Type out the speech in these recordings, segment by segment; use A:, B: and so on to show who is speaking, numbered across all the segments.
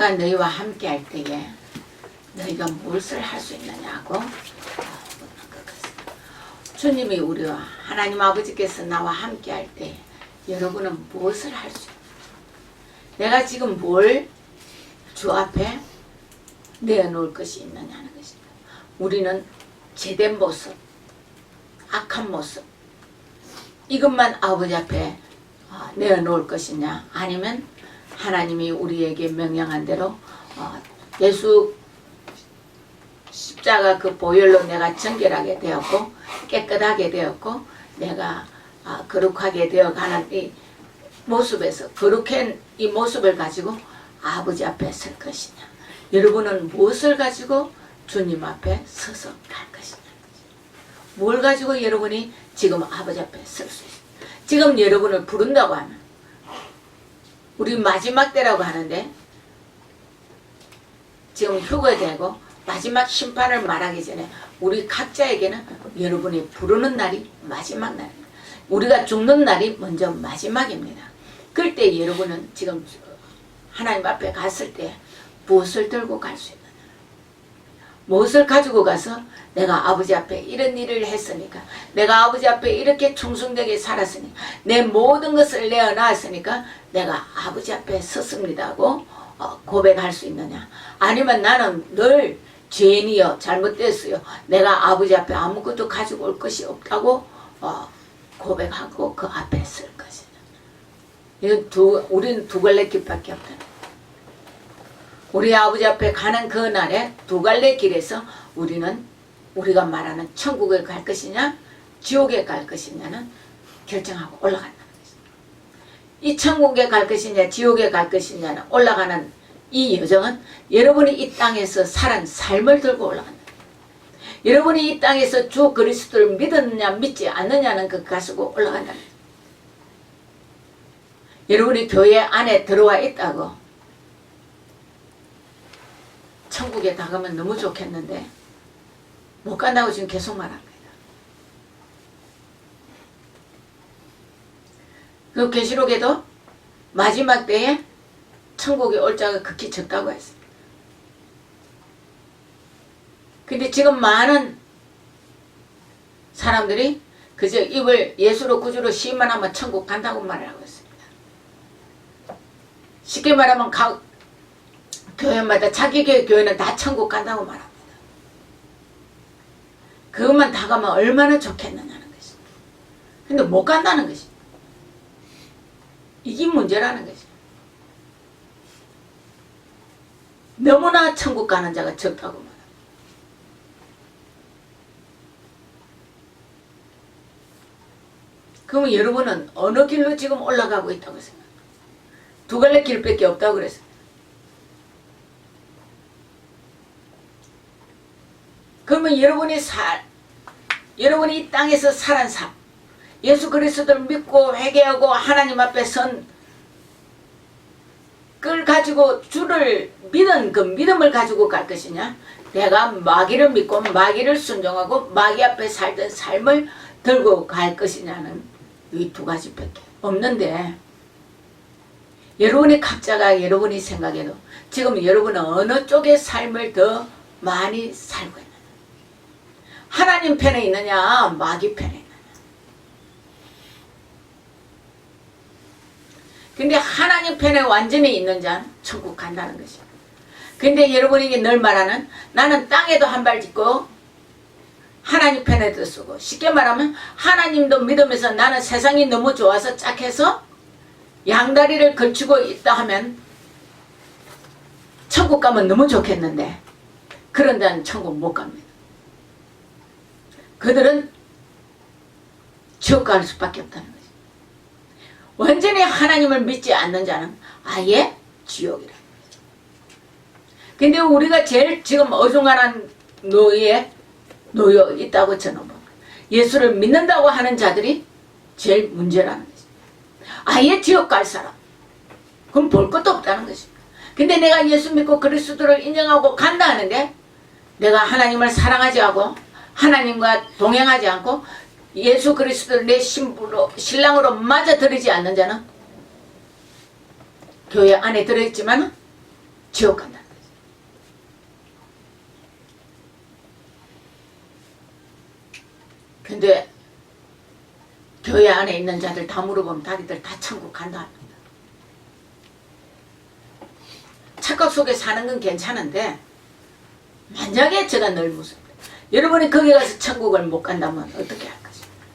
A: 내가 너희와 함께 할 때에 너희가 무엇을 할 수 있느냐고 묻는 것 같습니다. 주님이 우리와 하나님 아버지께서 나와 함께 할 때 여러분은 무엇을 할 수 있느냐? 내가 지금 뭘 주 앞에 내어놓을 것이 있느냐는 것입니다. 우리는 제된 모습, 악한 모습 이것만 아버지 앞에 내어놓을 것이냐, 아니면 하나님이 우리에게 명령한 대로 예수 십자가 그 보혈로 내가 정결하게 되었고 깨끗하게 되었고 내가 거룩하게 되어가는 이 모습에서 거룩한 이 모습을 가지고 아버지 앞에 설 것이냐, 여러분은 무엇을 가지고 주님 앞에 서서 갈 것이냐, 뭘 가지고 여러분이 지금 아버지 앞에 설 수 있어요. 지금 여러분을 부른다고 하면 우리 마지막 때라고 하는데 지금 휴거되고 마지막 심판을 말하기 전에 우리 각자에게는 여러분이 부르는 날이 마지막 날입니다. 우리가 죽는 날이 먼저 마지막입니다. 그럴 때 여러분은 지금 하나님 앞에 갔을 때 무엇을 들고 갈 수 있느냐, 무엇을 가지고 가서 내가 아버지 앞에 이런 일을 했으니까, 내가 아버지 앞에 이렇게 충성되게 살았으니, 내 모든 것을 내어놨으니까 내가 아버지 앞에 섰습니다 하고 고백할 수 있느냐, 아니면 나는 늘 죄인이요 잘못됐어요, 내가 아버지 앞에 아무것도 가지고 올 것이 없다고 고백하고 그 앞에 설 것이다. 이건 우리는 두 갈래 길밖에 없다. 우리 아버지 앞에 가는 그 날에 두 갈래 길에서 우리가 말하는 천국에 갈 것이냐 지옥에 갈 것이냐는 결정하고 올라간다는 것입니다. 이 천국에 갈 것이냐 지옥에 갈 것이냐는 올라가는 이 여정은 여러분이 이 땅에서 살은 삶을 들고 올라간다. 여러분이 이 땅에서 주 그리스도를 믿었느냐 믿지 않느냐는 그 가지고 올라간다. 여러분이 교회 안에 들어와 있다고 천국에 다가면 너무 좋겠는데 못 간다고 지금 계속 말합니다. 그 계시록에도 마지막 때에 천국에 올 자가 극히 적다고 했어요. 근데 지금 많은 사람들이 그저 입을 예수로 구주로 시인만 하면 천국 간다고 말을 하고 있습니다. 쉽게 말하면 교회마다 자기 교회는 다 천국 간다고 말합니다. 그것만 다 가면 얼마나 좋겠느냐는 것입니다. 근데 못 간다는 것입니다. 이게 문제라는 것입니다. 너무나 천국 가는 자가 적다고 말합니다. 그러면 여러분은 어느 길로 지금 올라가고 있다고 생각합니다. 두 갈래 길밖에 없다고 그랬어요. 그러면 여러분이 이 땅에서 살은 삶, 예수 그리스도를 믿고 회개하고 하나님 앞에 선 그걸 가지고 주를 믿은 그 믿음을 가지고 갈 것이냐, 내가 마귀를 믿고 마귀를 순종하고 마귀 앞에 살던 삶을 들고 갈 것이냐는 이 두 가지밖에 없는데, 여러분이 각자가 여러분이 생각해도 지금 여러분은 어느 쪽의 삶을 더 많이 살고 있느냐, 하나님 편에 있느냐 마귀 편에 있느냐. 근데 하나님 편에 완전히 있는 자는 천국 간다는 것이에요. 근데 여러분에게 늘 말하는, 나는 땅에도 한 발 짚고 하나님 편에도 쓰고, 쉽게 말하면 하나님도 믿으면서 나는 세상이 너무 좋아서 짝해서 양다리를 걸치고 있다 하면 천국 가면 너무 좋겠는데 그런 자는 천국 못 갑니다. 그들은 지옥 갈 수밖에 없다는 거죠. 완전히 하나님을 믿지 않는 자는 아예 지옥이라는 거죠. 근데 우리가 제일 지금 어중간한 노예에 놓여 있다고 저는 봅니다. 예수를 믿는다고 하는 자들이 제일 문제라는 거죠. 아예 지옥 갈 사람, 그럼 볼 것도 없다는 것입니다. 근데 내가 예수 믿고 그리스도를 인정하고 간다 하는데 내가 하나님을 사랑하지 않고 하나님과 동행하지 않고 예수 그리스도를 내 신랑으로 맞아들이지 않는 자는 교회 안에 들어있지만 지옥 간다는 거죠. 근데 교회 안에 있는 자들 다 물어보면 자기들 다 천국 간다 합니다. 착각 속에 사는 건 괜찮은데 만약에 제가 늘 묻습니다. 여러분이 거기 가서 천국을 못 간다면 어떻게 할 것입니까?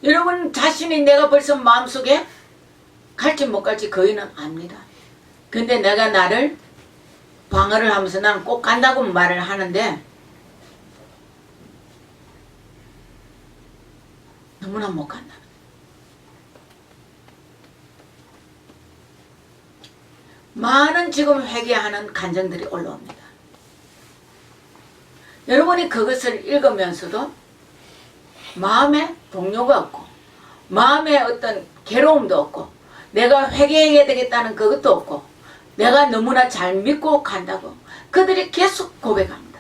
A: 여러분 자신이 내가 벌써 마음속에 갈지 못 갈지 거의는 압니다. 근데 내가 나를 방어를 하면서 나는 꼭 간다고 말을 하는데 너무나 못 간다. 많은 지금 회개하는 간증들이 올라옵니다. 여러분이 그것을 읽으면서도 마음에 동요가 없고 마음에 어떤 괴로움도 없고 내가 회개해야 되겠다는 그것도 없고 내가 너무나 잘 믿고 간다고 그들이 계속 고백합니다.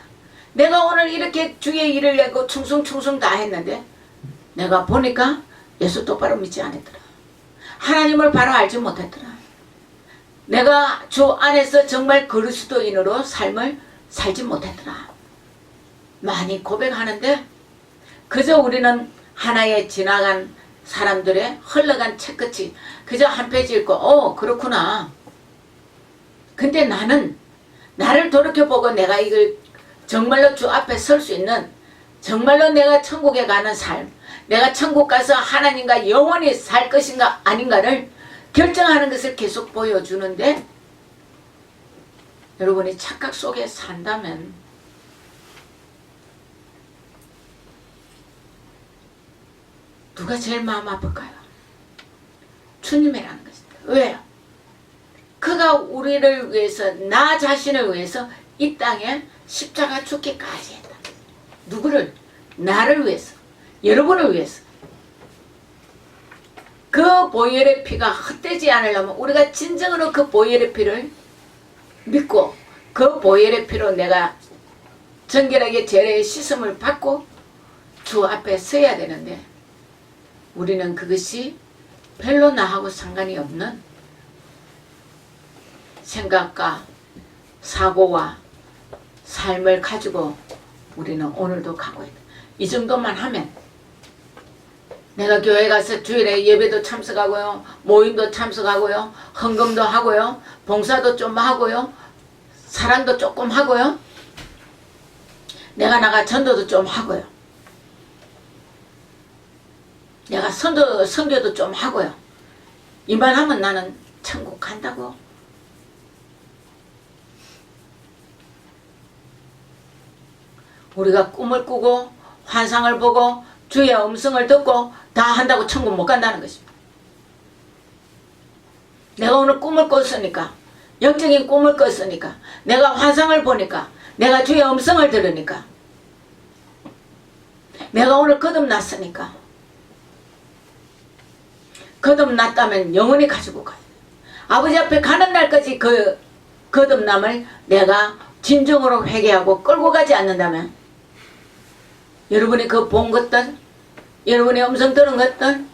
A: 내가 오늘 이렇게 주의 일을 내고 충성충성 다 했는데 내가 보니까 예수 똑바로 믿지 않았더라. 하나님을 바로 알지 못했더라. 내가 주 안에서 정말 그리스도인으로 삶을 살지 못했더라. 많이 고백하는데 그저 우리는 하나의 지나간 사람들의 흘러간 책끝이 그저 한 페이지 읽고 그렇구나. 근데 나는 나를 돌이켜보고 내가 이걸 정말로 주 앞에 설 수 있는 정말로 내가 천국에 가는 삶 내가 천국 가서 하나님과 영원히 살 것인가 아닌가를 결정하는 것을 계속 보여주는데 여러분이 착각 속에 산다면 누가 제일 마음 아플까요? 주님이라는 것입니다. 왜요? 그가 우리를 위해서 나 자신을 위해서 이 땅에 십자가 죽기까지 했다. 누구를? 나를 위해서 여러분을 위해서 그 보혈의 피가 헛되지 않으려면 우리가 진정으로 그 보혈의 피를 믿고 그 보혈의 피로 내가 정결하게 죄의 씻음을 받고 주 앞에 서야 되는데 우리는 그것이 별로 나하고 상관이 없는 생각과 사고와 삶을 가지고 우리는 오늘도 가고 있다. 이 정도만 하면 내가 교회 가서 주일에 예배도 참석하고요. 모임도 참석하고요. 헌금도 하고요. 봉사도 좀 하고요. 사랑도 조금 하고요. 내가 나가 전도도 좀 하고요. 내가 선교도 좀 하고요. 이만 하면 나는 천국 간다고. 우리가 꿈을 꾸고 환상을 보고 주의 음성을 듣고 다 한다고 천국 못 간다는 것입니다. 내가 오늘 꿈을 꿨으니까 영적인 꿈을 꿨으니까 내가 환상을 보니까 내가 주의 음성을 들으니까 내가 오늘 거듭났으니까 거듭났다면 영원히 가지고 가요. 아버지 앞에 가는 날까지 그 거듭남을 내가 진정으로 회개하고 끌고 가지 않는다면 여러분이 그 본 것들 여러분의 음성 들은 것들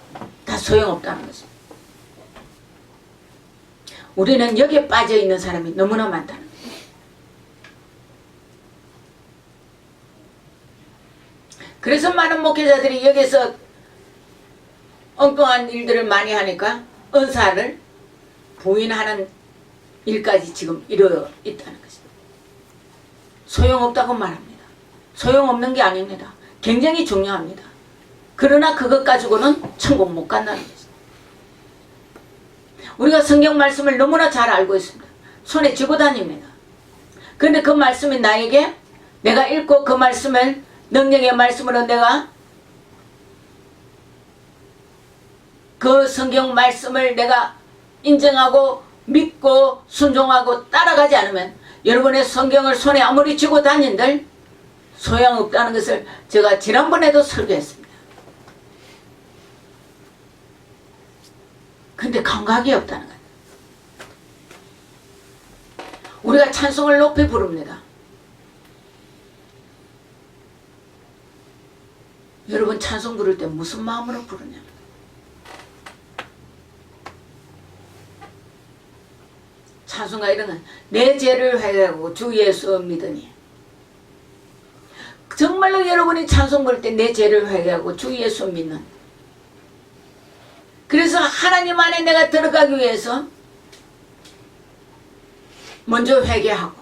A: 다 소용없다는 것입니다. 우리는 여기에 빠져있는 사람이 너무나 많다는 거예요. 그래서 많은 목회자들이 여기서 엉뚱한 일들을 많이 하니까 은사를 부인하는 일까지 지금 이루어 있다는 것입니다. 소용없다고 말합니다. 소용없는 게 아닙니다. 굉장히 중요합니다. 그러나 그것 가지고는 천국 못 간다는 것입니다. 우리가 성경 말씀을 너무나 잘 알고 있습니다. 손에 쥐고 다닙니다. 그런데 그 말씀이 나에게 내가 읽고 그 말씀을 능력의 말씀으로 내가 그 성경 말씀을 내가 인정하고 믿고 순종하고 따라가지 않으면 여러분의 성경을 손에 아무리 쥐고 다닌들 소용없다는 것을 제가 지난번에도 설교했습니다. 근데 감각이 없다는 거예요. 우리가 찬송을 높이 부릅니다. 여러분 찬송 부를 때 무슨 마음으로 부르냐? 찬송가 이런 건 내 죄를 회개하고 주 예수 믿으니. 정말로 여러분이 찬송 부를 때 내 죄를 회개하고 주 예수 믿는. 그래서 하나님 안에 내가 들어가기 위해서 먼저 회개하고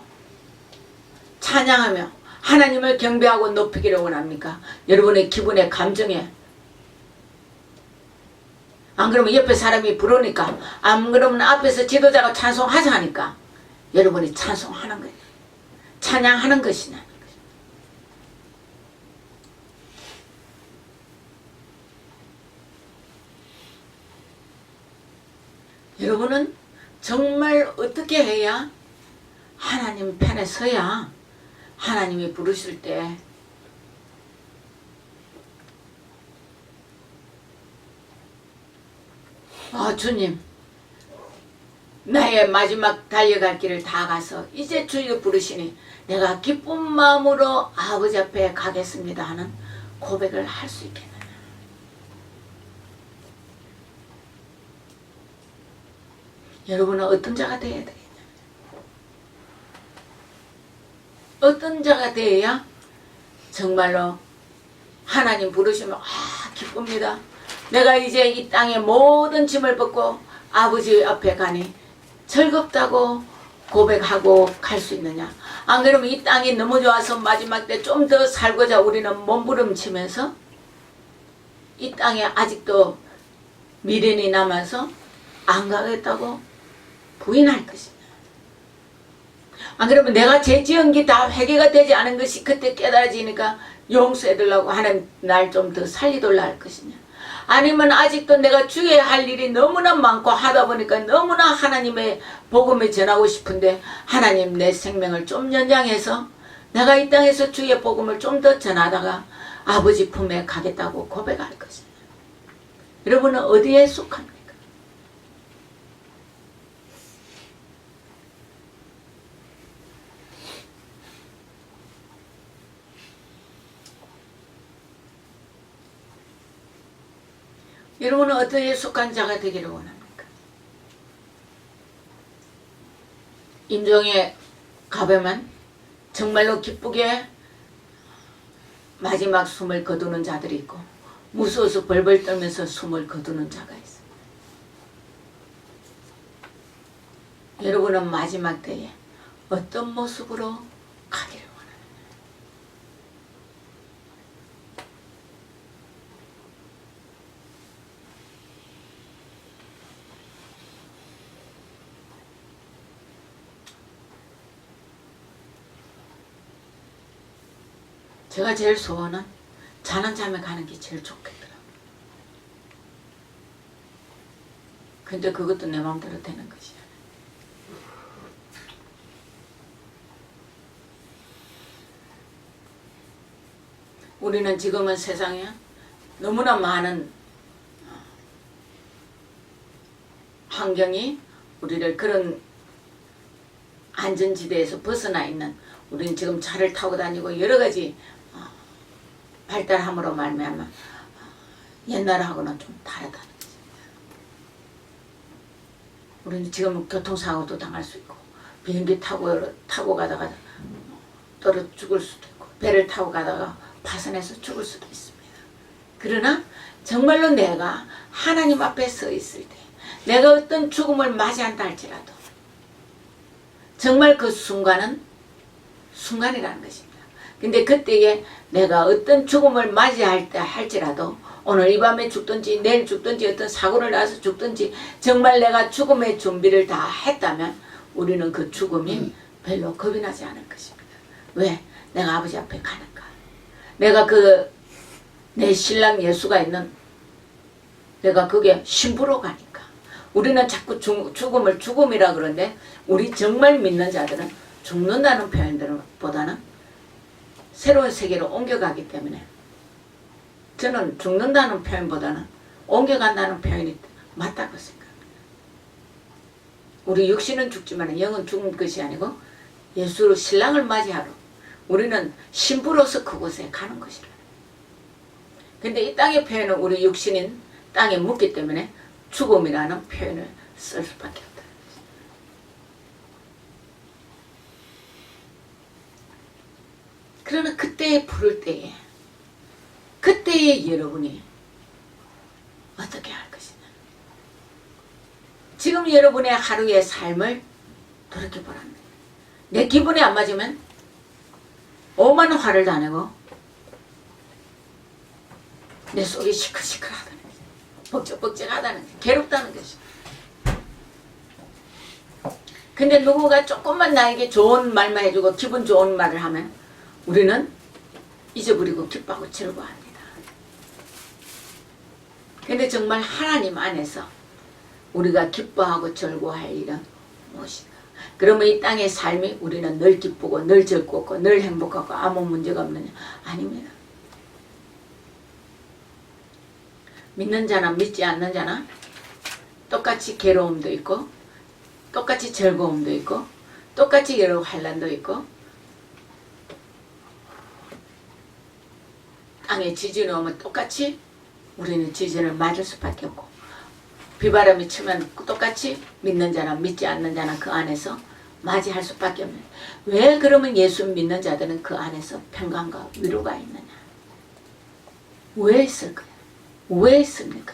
A: 찬양하며 하나님을 경배하고 높이기를 원합니까? 여러분의 기분에 감정에. 안 그러면 옆에 사람이 부르니까, 안 그러면 앞에서 지도자가 찬송하자 하니까 여러분이 찬송하는 거예요. 찬양하는 것이냐. 여러분은 정말 어떻게 해야 하나님 편에 서야 하나님이 부르실 때 주님 나의 마지막 달려갈 길을 다 가서 이제 주여 부르시니 내가 기쁜 마음으로 아버지 앞에 가겠습니다 하는 고백을 할 수 있겠느냐. 여러분은 어떤 자가 되어야 되겠냐. 어떤 자가 되어야 정말로 하나님 부르시면 기쁩니다. 내가 이제 이 땅의 모든 짐을 벗고 아버지 앞에 가니 즐겁다고 고백하고 갈 수 있느냐. 안 그러면 이 땅이 너무 좋아서 마지막 때 좀 더 살고자 우리는 몸부림치면서 이 땅에 아직도 미련이 남아서 안 가겠다고 부인할 것이냐. 안 그러면 내가 죄 지은 게 다 회개가 되지 않은 것이 그때 깨달아지니까 용서해달라고 하는 날 좀 더 살리돌라 할 것이냐. 아니면 아직도 내가 주의 할 일이 너무나 많고 하다 보니까 너무나 하나님의 복음을 전하고 싶은데 하나님 내 생명을 좀 연장해서 내가 이 땅에서 주의 복음을 좀 더 전하다가 아버지 품에 가겠다고 고백할 것이냐. 여러분은 어디에 속합니까? 여러분은 어디에 속한 자가 되기를 원합니까? 임종에 가보면 정말로 기쁘게 마지막 숨을 거두는 자들이 있고 무서워서 벌벌 떨면서 숨을 거두는 자가 있어요. 여러분은 마지막 때에 어떤 모습으로 가기를 원합니까? 제가 제일 소원은 자는 잠에 가는 게 제일 좋겠더라고요. 근데 그것도 내 마음대로 되는 것이야. 우리는 지금은 세상에 너무나 많은 환경이 우리를 그런 안전지대에서 벗어나 있는, 우리는 지금 차를 타고 다니고 여러 가지 발달함으로 말미암아 옛날하고는 좀 다르다는 것입니다. 우리는 지금 교통사고도 당할 수 있고 비행기 타고 가다가 떨어 죽을 수도 있고 배를 타고 가다가 파손해서 죽을 수도 있습니다. 그러나 정말로 내가 하나님 앞에 서 있을 때 내가 어떤 죽음을 맞이한다 할지라도 정말 그 순간은 순간이라는 것입니다. 근데 그때에 내가 어떤 죽음을 맞이할 때 할지라도 오늘 이 밤에 죽든지 내일 죽든지 어떤 사고를 나서 죽든지 정말 내가 죽음의 준비를 다 했다면 우리는 그 죽음이 별로 겁이 나지 않을 것입니다. 왜? 내가 아버지 앞에 가는가. 내가 내 신랑 예수가 있는 내가 그게 신부로 가니까. 우리는 자꾸 죽음을 죽음이라 그러는데 우리 정말 믿는 자들은 죽는다는 표현보다는 새로운 세계로 옮겨가기 때문에 저는 죽는다는 표현보다는 옮겨간다는 표현이 맞다고 생각합니다. 우리 육신은 죽지만 영은 죽은 것이 아니고 예수로 신랑을 맞이하러 우리는 신부로서 그곳에 가는 것이라. 근데 이 땅의 표현은 우리 육신인 땅에 묻기 때문에 죽음이라는 표현을 쓸 수밖에 없다. 그러나 그때 부를 때에 그때의 여러분이 어떻게 할 것이냐. 지금 여러분의 하루의 삶을 돌이켜보랍니다. 내 기분이 안 맞으면 오만 화를 다 내고 내 속이 시끌시끌하다는 것이, 벅적벅적하다는 것이, 괴롭다는 것이. 근데 누구가 조금만 나에게 좋은 말만 해주고 기분 좋은 말을 하면 우리는 잊어버리고 기뻐하고 즐거워합니다. 근데 정말 하나님 안에서 우리가 기뻐하고 즐거워할 일은 무엇인가? 그러면 이 땅의 삶이 우리는 늘 기쁘고 늘 즐겁고 늘 행복하고 아무 문제가 없느냐? 아닙니다. 믿는 자나 믿지 않는 자나 똑같이 괴로움도 있고 똑같이 즐거움도 있고 똑같이 여러 환난도 있고 땅에 지진이 오면 똑같이 우리는 지진을 맞을 수밖에 없고 비바람이 치면 똑같이 믿는 자나 믿지 않는 자나 그 안에서 맞이할 수밖에 없는. 왜 그러면 예수 믿는 자들은 그 안에서 평강과 위로가 있느냐? 왜 있을까요? 왜 있습니까?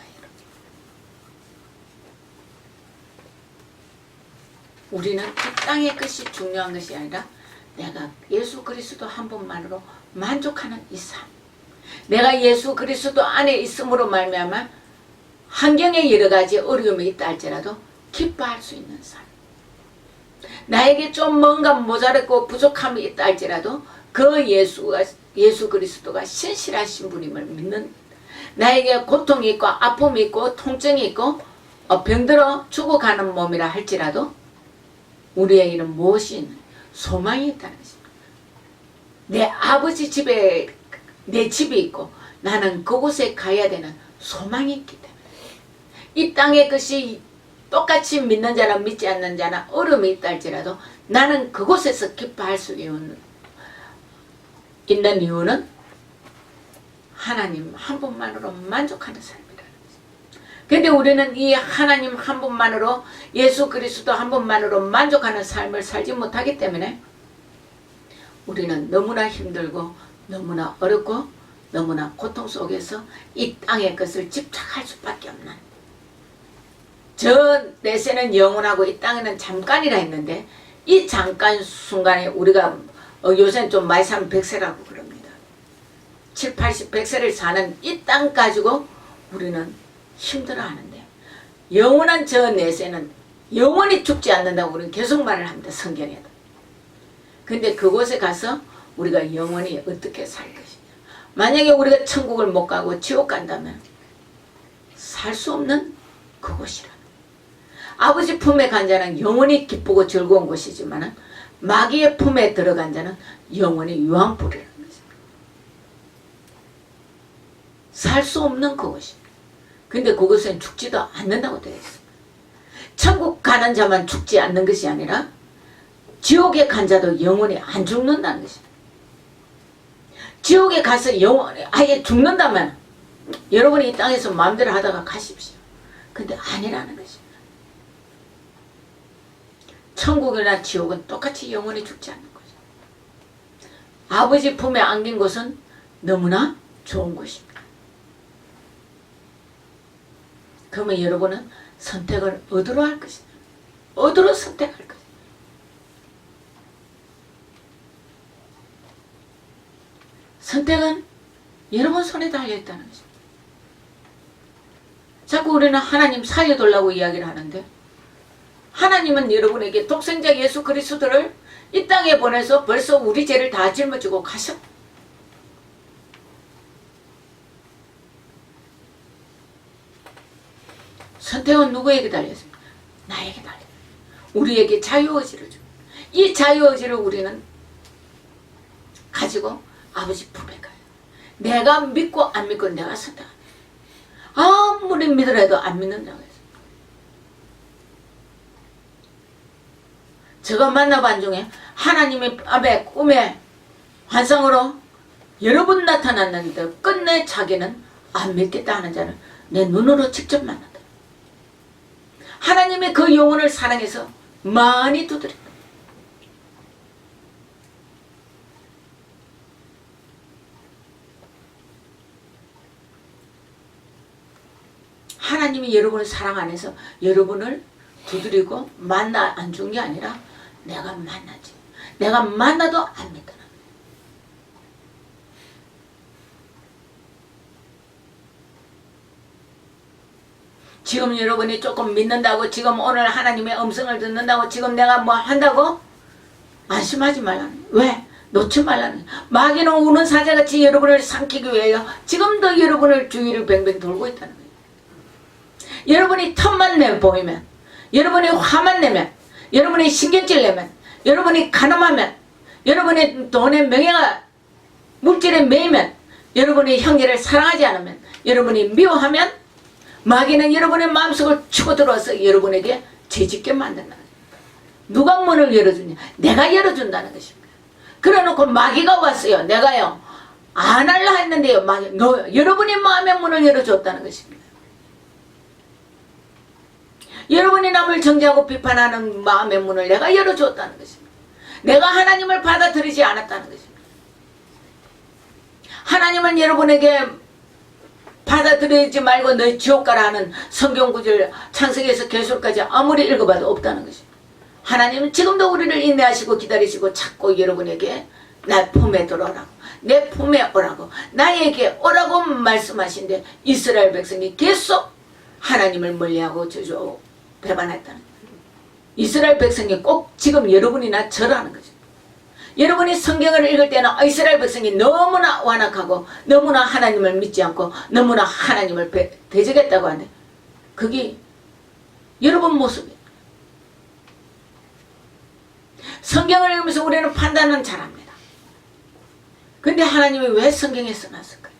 A: 우리는 이 땅의 것이 중요한 것이 아니라 내가 예수 그리스도 한 분만으로 만족하는 이 삶. 내가 예수 그리스도 안에 있음으로 말미암아 환경에 여러 가지 어려움이 있다 할지라도 기뻐할 수 있는 삶. 나에게 좀 뭔가 모자랐고 부족함이 있다 할지라도 그 예수 그리스도가 신실하신 분임을 믿는, 나에게 고통이 있고 아픔이 있고 통증이 있고 병들어 죽어가는 몸이라 할지라도 우리에게는 무엇이 있는 소망이 있다는 것입니다. 내 아버지 집에 내 집이 있고 나는 그곳에 가야 되는 소망이 있기 때문에 이 땅의 것이 똑같이 믿는 자나 믿지 않는 자나 어려움이 있다 할지라도 나는 그곳에서 기뻐할 수 있는 이유는 하나님 한 분만으로 만족하는 삶이라는 거죠. 그런데 우리는 이 하나님 한 분만으로 예수 그리스도 한 분만으로 만족하는 삶을 살지 못하기 때문에 우리는 너무나 힘들고 너무나 어렵고 너무나 고통 속에서 이 땅의 것을 집착할 수밖에 없는, 저 내세는 영원하고 이 땅에는 잠깐이라 했는데 이 잠깐 순간에 우리가 요새는 좀 많이 사면 100세라고 그럽니다. 7, 80, 100세를 사는 이 땅 가지고 우리는 힘들어하는데 영원한 저 내세는 영원히 죽지 않는다고 우리는 계속 말을 합니다. 성경에도. 근데 그곳에 가서 우리가 영원히 어떻게 살 것이냐. 만약에 우리가 천국을 못 가고 지옥 간다면 살 수 없는 그곳이라. 아버지 품에 간 자는 영원히 기쁘고 즐거운 곳이지만 마귀의 품에 들어간 자는 영원히 유황불이라는 것입니다. 살 수 없는 그곳입니다. 근데 그곳은 죽지도 않는다고 되어 있습니다. 천국 가는 자만 죽지 않는 것이 아니라 지옥에 간 자도 영원히 안 죽는다는 것입니다. 지옥에 가서 영원히 아예 죽는다면 여러분이 이 땅에서 마음대로 하다가 가십시오. 근데 아니라는 것입니다. 천국이나 지옥은 똑같이 영원히 죽지 않는 거죠. 아버지 품에 안긴 곳은 너무나 좋은 곳입니다. 그러면 여러분은 선택을 어디로 할 것이냐? 어디로 선택할 것이냐? 선택은 여러분 손에 달려있다는 것입니다. 자꾸 우리는 하나님 살려달라고 이야기를 하는데 하나님은 여러분에게 독생자 예수 그리스도를 이 땅에 보내서 벌써 우리 죄를 다 짊어지고 가셨다. 선택은 누구에게 달렸습니까? 나에게 달렸습니다. 우리에게 자유의지를 줍니다. 이 자유의지를 우리는 가지고 아버지 품에 가요. 내가 믿고 안 믿고 내가 선택합니다. 아무리 믿으라도 안 믿는다고 했어요. 제가 만나본 중에 하나님의 밤에 꿈에 환상으로 여러 번 나타났는데 끝내 자기는 안 믿겠다 하는 자는 내 눈으로 직접 만났다. 하나님의 그 영혼을 사랑해서 많이 두드렸다. 하나님이 여러분을 사랑 안에서 여러분을 두드리고 만나 안 준 게 아니라 내가 만나지. 내가 만나도 안 믿더라. 지금 여러분이 조금 믿는다고, 지금 오늘 하나님의 음성을 듣는다고, 지금 내가 뭐 한다고 안심하지 말라는. 왜? 놓지 말라는. 마귀는 우는 사자같이 여러분을 삼키기 위하여 지금도 여러분을 주위를 뱅뱅 돌고 있다는 거예요. 여러분이 틈만 내보이면, 여러분이 화만 내면, 여러분이 신경질 내면, 여러분이 가늠하면, 여러분이 돈의 명예가 물질에 매이면, 여러분이 형제를 사랑하지 않으면, 여러분이 미워하면 마귀는 여러분의 마음속을 치고 들어와서 여러분에게 죄짓게 만든다는 거예요. 누가 문을 열어주냐? 내가 열어준다는 것입니다. 그래놓고 마귀가 왔어요. 내가요 안 할라 했는데요, 여러분이 마음의 문을 열어줬다는 것입니다. 여러분이 남을 정죄하고 비판하는 마음의 문을 내가 열어줬다는 것입니다. 내가 하나님을 받아들이지 않았다는 것입니다. 하나님은 여러분에게 받아들이지 말고 너희 지옥 가라 하는 성경구절 창세기에서 계속까지 아무리 읽어봐도 없다는 것입니다. 하나님은 지금도 우리를 인내하시고 기다리시고 찾고 여러분에게 내 품에 들어오라고, 내 품에 오라고, 나에게 오라고 말씀하신데 이스라엘 백성이 계속 하나님을 멀리하고 저주 배반했다는 거예요. 이스라엘 백성이 꼭 지금 여러분이나 저라는 거죠. 여러분이 성경을 읽을 때는 이스라엘 백성이 너무나 완악하고 너무나 하나님을 믿지 않고 너무나 하나님을 대적했다고 하는데 그게 여러분 모습이에요. 성경을 읽으면서 우리는 판단은 잘합니다. 근데 하나님이 왜 성경에 써놨을까요?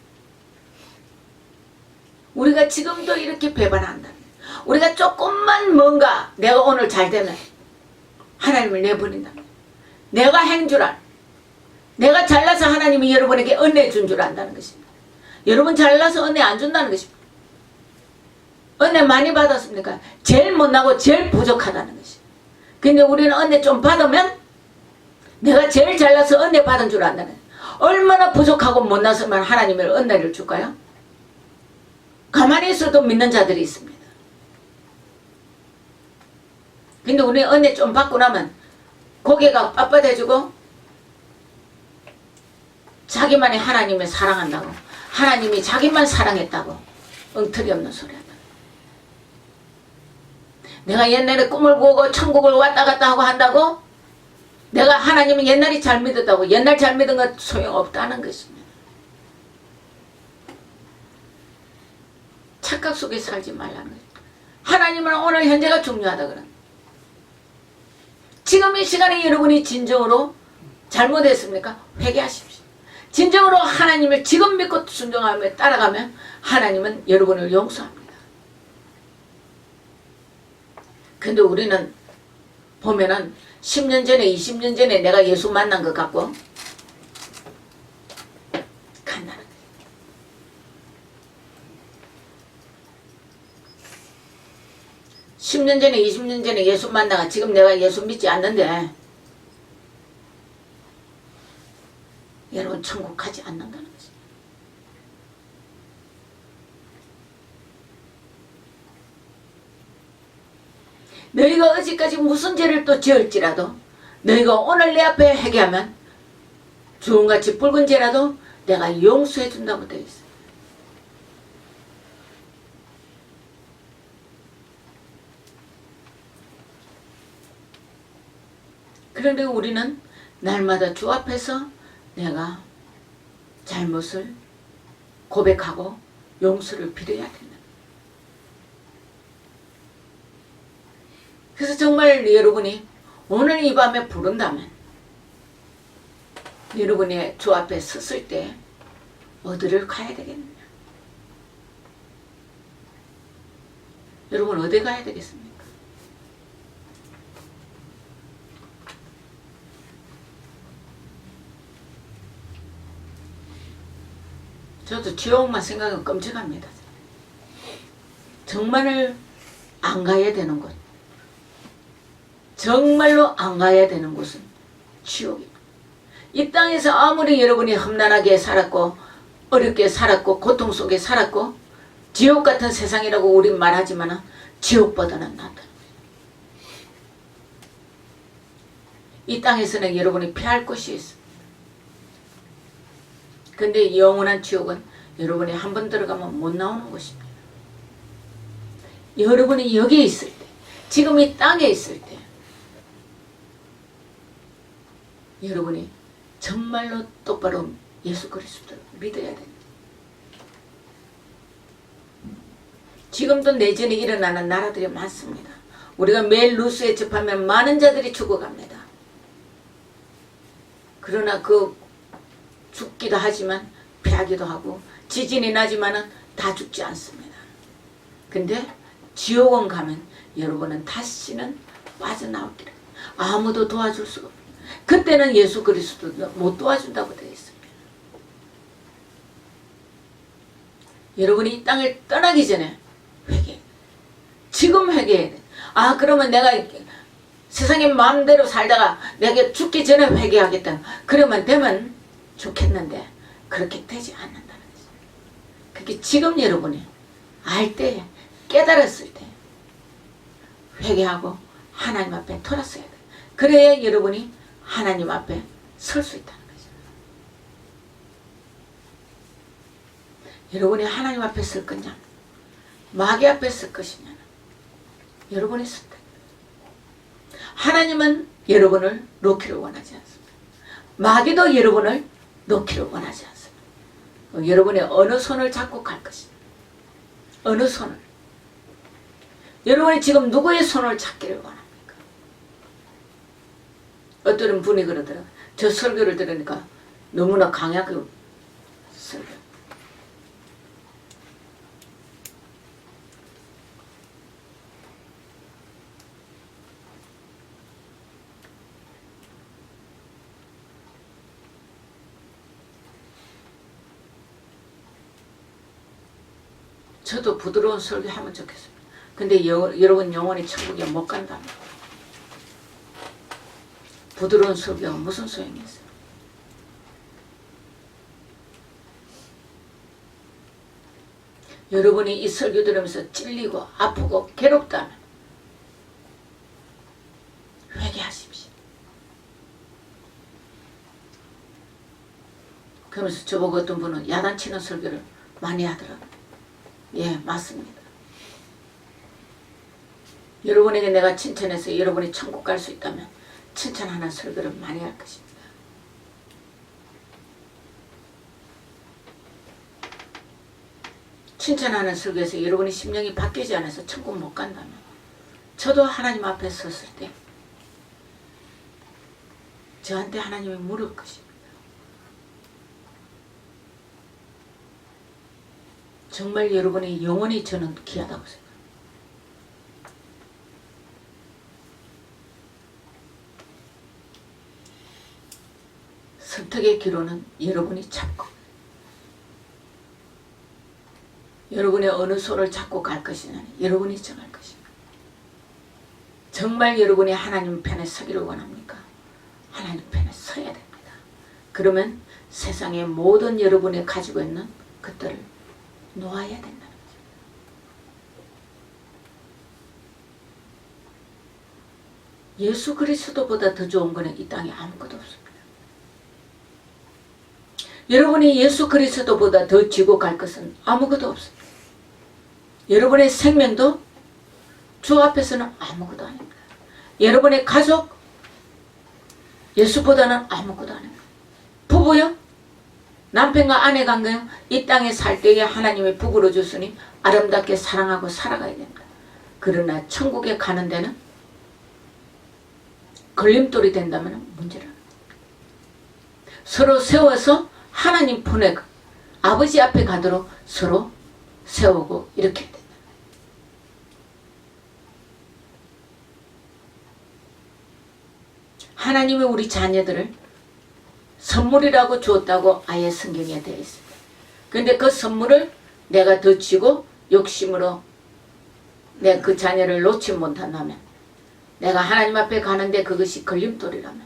A: 우리가 지금도 이렇게 배반한다. 우리가 조금만 뭔가 내가 오늘 잘 되면 하나님을 내버린다. 내가 행주란, 내가 잘나서 하나님이 여러분에게 은혜 준 줄 안다는 것입니다. 여러분 잘나서 은혜 안 준다는 것입니다. 은혜 많이 받았습니까? 제일 못나고 제일 부족하다는 것입니다. 근데 우리는 은혜 좀 받으면 내가 제일 잘나서 은혜 받은 줄 안다는 거예요. 얼마나 부족하고 못나서만 하나님의 은혜를 줄까요? 가만히 있어도 믿는 자들이 있습니다. 근데 우리 은혜 좀 받고 나면 고개가 빳빳해지고 자기만이 하나님을 사랑한다고, 하나님이 자기만 사랑했다고 엉터리 없는 소리 한다. 내가 옛날에 꿈을 꾸고 천국을 왔다 갔다 하고 한다고 내가 하나님은 옛날에 잘 믿었다고, 옛날 잘 믿은 건 소용없다는 것입니다. 착각 속에 살지 말라는 거예요. 하나님은 오늘 현재가 중요하다 그런. 지금 이 시간에 여러분이 진정으로 잘못했습니까? 회개하십시오. 진정으로 하나님을 지금 믿고 순종하며 따라가면 하나님은 여러분을 용서합니다. 근데 우리는 보면은 10년 전에 20년 전에 내가 예수 만난 것 같고 간다는 거예요. 10년 전에 20년 전에 예수 만나가 지금 내가 예수 믿지 않는데 여러분 천국 가지 않는다는 거죠. 너희가 어제까지 무슨 죄를 또 지을지라도 너희가 오늘 내 앞에 회개하면 주홍같이 붉은 죄라도 내가 용서해 준다고 되어 있어요. 그런데 우리는 날마다 주 앞에서 내가 잘못을 고백하고 용서를 빌어야 된다. 그래서 정말 여러분이 오늘 이 밤에 부른다면 여러분이 주 앞에 섰을 때 어디를 가야 되겠느냐? 여러분 어디 가야 되겠습니까? 저도 지옥만 생각하면 끔찍합니다. 정말 안 가야 되는 곳, 정말로 안 가야 되는 곳은 지옥입니다. 이 땅에서 아무리 여러분이 험난하게 살았고 어렵게 살았고 고통 속에 살았고 지옥 같은 세상이라고 우린 말하지만 지옥보다는 낫다. 이 땅에서는 여러분이 피할 것이 있습니다. 근데 영원한 지옥은 여러분이 한 번 들어가면 못 나오는 곳입니다. 여러분이 여기에 있을 때, 지금 이 땅에 있을 때 여러분이 정말로 똑바로 예수 그리스도를 믿어야 됩니다. 지금도 내전이 일어나는 나라들이 많습니다. 우리가 매일 뉴스에 접하면 많은 자들이 죽어갑니다. 그러나 그 죽기도 하지만 피하기도 하고 지진이 나지만은 다 죽지 않습니다. 근데 지옥원 가면 여러분은 다시는 빠져나올 길은 아무도 도와줄 수가 없어요. 그때는 예수 그리스도도 못 도와준다고 되어 있습니다. 여러분이 이 땅을 떠나기 전에 회개. 지금 회개해야 돼. 아 그러면 내가 세상의 마음대로 살다가 내가 죽기 전에 회개하겠다. 그러면 되면 좋겠는데 그렇게 되지 않는다는 거죠. 그게 지금 여러분이 알 때, 깨달았을 때 회개하고 하나님 앞에 돌아서야 돼. 그래야 여러분이 하나님 앞에 설 수 있다는 거죠. 여러분이 하나님 앞에 설 거냐, 마귀 앞에 설 것이냐, 여러분이 선택. 하나님은 여러분을 놓기를 원하지 않습니다. 마귀도 여러분을 놓기를 원하지 않습니다. 여러분의 어느 손을 잡고 갈 것입니다. 어느 손을. 여러분이 지금 누구의 손을 잡기를 원합니까? 어떤 분이 그러더라고요. 저 설교를 들으니까 너무나 강하게 설교. 저도 부드러운 설교 하면 좋겠어요. 근데 여러분 영원히 천국에 못 간답니다. 부드러운 설교가 무슨 소용이 있어요? 여러분이 이 설교 들으면서 찔리고 아프고 괴롭다면 회개하십시오. 그러면서 저보고 어떤 분은 야단치는 설교를 많이 하더라고요. 예, 맞습니다. 여러분에게 내가 칭찬해서 여러분이 천국 갈 수 있다면 칭찬하는 설교를 많이 할 것입니다. 칭찬하는 설교에서 여러분의 심령이 바뀌지 않아서 천국 못 간다면 저도 하나님 앞에 섰을 때 저한테 하나님이 물을 것입니다. 정말 여러분의 영혼이 저는 귀하다고 생각합니다. 선택의 기로는 여러분이 잡고 여러분의 어느 손을 잡고 갈 것이냐는 여러분이 정할 것입니다. 정말 여러분이 하나님 편에 서기를 원합니까? 하나님 편에 서야 됩니다. 그러면 세상의 모든 여러분이 가지고 있는 것들을 놓아야 된다는 거죠. 예수 그리스도보다 더 좋은 것은 이 땅에 아무것도 없습니다. 여러분이 예수 그리스도보다 더 지고 갈 것은 아무것도 없습니다. 여러분의 생명도 주 앞에서는 아무것도 아닙니다. 여러분의 가족 예수보다는 아무것도 아닙니다. 부부요? 남편과 아내가 한가요? 이 땅에 살 때에 하나님이 부부로 주시니 아름답게 사랑하고 살아가야 됩니다. 그러나 천국에 가는 데는 걸림돌이 된다면 문제를 서로 세워서 하나님 품에 아버지 앞에 가도록 서로 세우고 이렇게 된다. 하나님이 우리 자녀들을 선물이라고 주었다고 아예 성경에 되어 있습니다. 그런데 그 선물을 내가 더 쥐고 욕심으로 내 그 자녀를 놓지 못한다면 내가 하나님 앞에 가는데 그것이 걸림돌이라면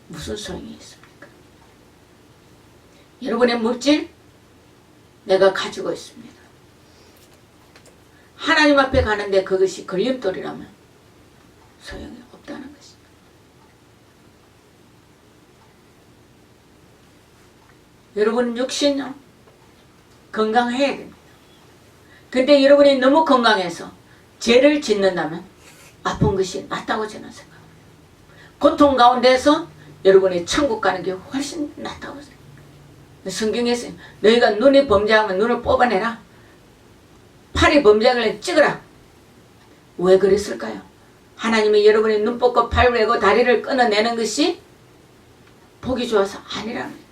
A: 무슨 소용이 있습니까? 여러분의 물질 내가 가지고 있습니다. 하나님 앞에 가는데 그것이 걸림돌이라면 소용이 없다는 것입니다. 여러분 육신요 건강해야 됩니다. 근데 여러분이 너무 건강해서 죄를 짓는다면 아픈 것이 낫다고 저는 생각합니다. 고통 가운데서 여러분이 천국 가는 게 훨씬 낫다고 생각합니다. 성경에서 너희가 눈이 범죄하면 눈을 뽑아내라. 팔이 범죄하면 찍어라. 왜 그랬을까요? 하나님이 여러분이 눈 뽑고 팔 베고 다리를 끊어내는 것이 보기 좋아서 아니라는 거예요.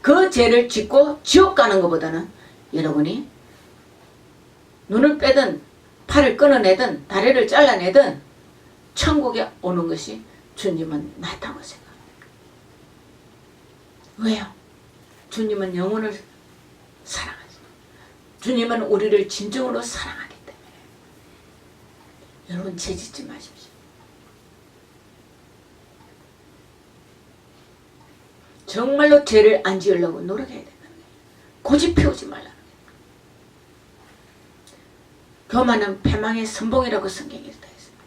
A: 그 죄를 짓고 지옥 가는 것보다는 여러분이 눈을 빼든 팔을 끊어내든 다리를 잘라내든 천국에 오는 것이 주님은 낫다고 생각합니다. 왜요? 주님은 영혼을 사랑하죠. 주님은 우리를 진정으로 사랑하기 때문에. 여러분 죄 짓지 마십시오. 정말로 죄를 안 지으려고 노력해야 된다는 거예요. 고집 피우지 말라는 거예요. 교만은 패망의 선봉이라고 성경에 되어 있습니다.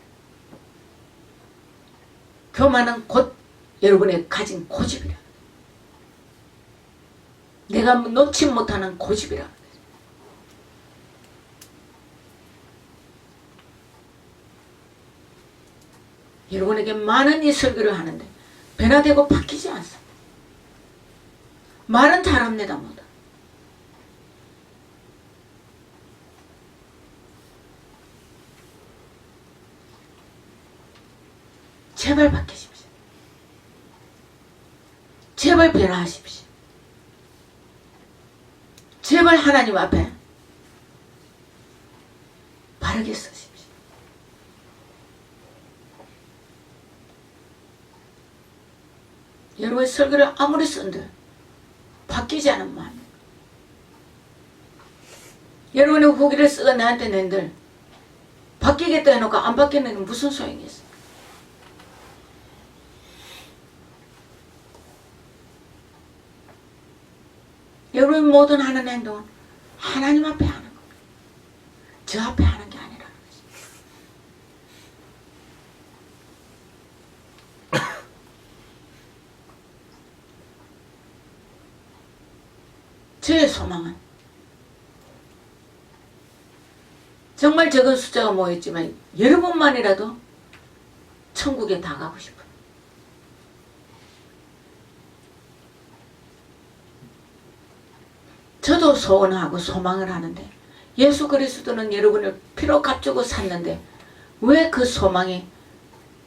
A: 교만은 곧 여러분의 가진 고집이라. 내가 놓지 못하는 고집이라. 여러분에게 많은 이 설교를 하는데 변화되고 바뀌지 않습니다. 말은 잘합니다. 뭐다. 제발 바뀌십시오. 제발 변화하십시오. 제발 하나님 앞에 바르게 서십시오. 여러분 설교를 아무리 쓴들 바뀌지 않은 마음. 여러분의 후기를 쓰고 나한테 낸들 바뀌겠다 해놓고 안 바뀌는 게 무슨 소용이 있어? 여러분 모든 하는 행동은 하나님 앞에 하는 겁니다. 저 앞에 하는 게 아니라는 것입니다. 저의 소망은 정말 적은 숫자가 모였지만 여러분만이라도 천국에 다 가고 싶어요. 저도 소원하고 소망을 하는데 예수 그리스도는 여러분을 피로 값주고 샀는데 왜 그 소망이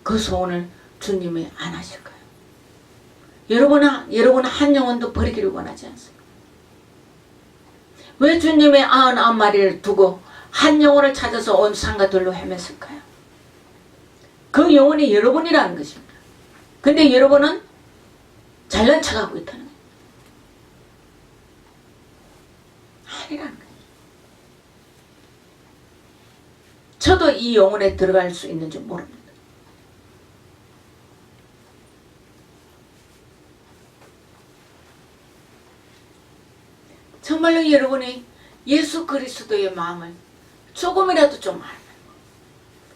A: 그 소원을 주님이 안 하실까요? 여러분 한 영혼도 버리기를 원하지 않습니다. 왜 주님의 99마리를 두고 한 영혼을 찾아서 온 산과 들로 헤맸을까요? 그 영혼이 여러분이라는 것입니다. 근데 여러분은 잘난 척하고 있다는 거예요. 아니라는 거예요. 저도 이 영혼에 들어갈 수 있는 줄 모릅니다. 정말로 여러분이 예수 그리스도의 마음을 조금이라도 좀 알면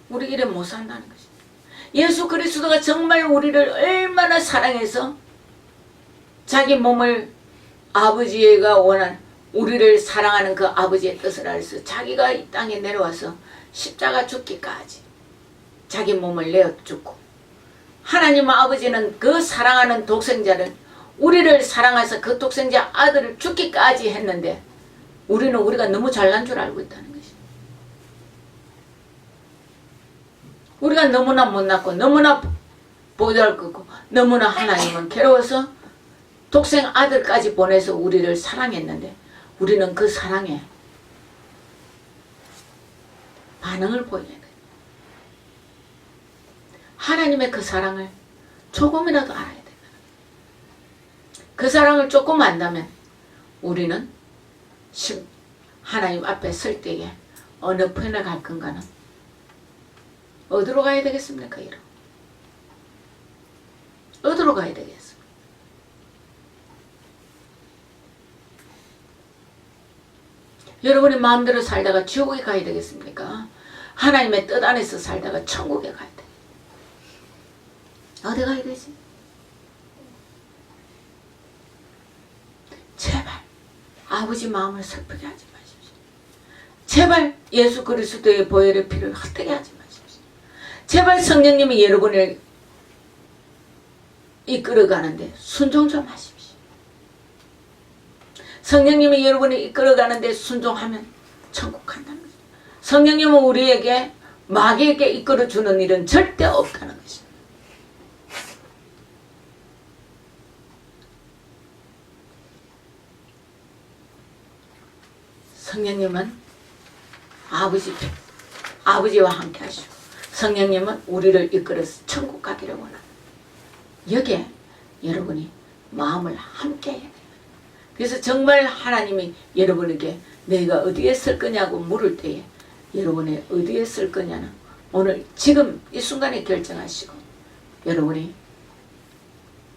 A: 우리 이래 못 산다는 것입니다. 예수 그리스도가 정말 우리를 얼마나 사랑해서 자기 몸을 아버지가 원한 우리를 사랑하는 그 아버지의 뜻을 알아서 자기가 이 땅에 내려와서 십자가 죽기까지 자기 몸을 내어 죽고 하나님 아버지는 그 사랑하는 독생자를 우리를 사랑해서 그 독생자 아들을 죽기까지 했는데 우리가 너무 잘난 줄 알고 있다는 것이. 우리가 너무나 못났고 너무나 보잘것없고 너무나 하나님은 괴로워서 독생 아들까지 보내서 우리를 사랑했는데 우리는 그 사랑에 반응을 보여야 돼. 하나님의 그 사랑을 조금이라도 알아야 돼. 그 사랑을 조금 안다면 우리는 하나님 앞에 설 때에 어느 편에 갈 건가는 어디로 가야 되겠습니까? 여러분? 어디로 가야 되겠습니까? 여러분이 마음대로 살다가 지옥에 가야 되겠습니까? 하나님의 뜻 안에서 살다가 천국에 가야 돼. 어디 가야 되지? 제발 아버지 마음을 슬프게 하지 마십시오. 제발 예수 그리스도의 보혈의 피를 헛되게 하지 마십시오. 제발 성령님이 여러분을 이끌어가는데 순종 좀 하십시오. 성령님이 여러분을 이끌어가는데 순종하면 천국 간다는 거죠. 성령님은 우리에게 마귀에게 이끌어주는 일은 절대 없다는 것입니다. 성령님은 아버지와 함께 하시고 성령님은 우리를 이끌어서 천국 가기를 원합니다. 여기에 여러분이 마음을 함께 해야 돼요. 그래서 정말 하나님이 여러분에게 내가 어디에 쓸 거냐고 물을 때에 여러분이 어디에 쓸 거냐는 오늘 지금 이 순간에 결정하시고 여러분이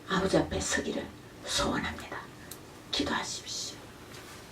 A: 아버지 앞에 서기를 소원합니다. 기도하십시오.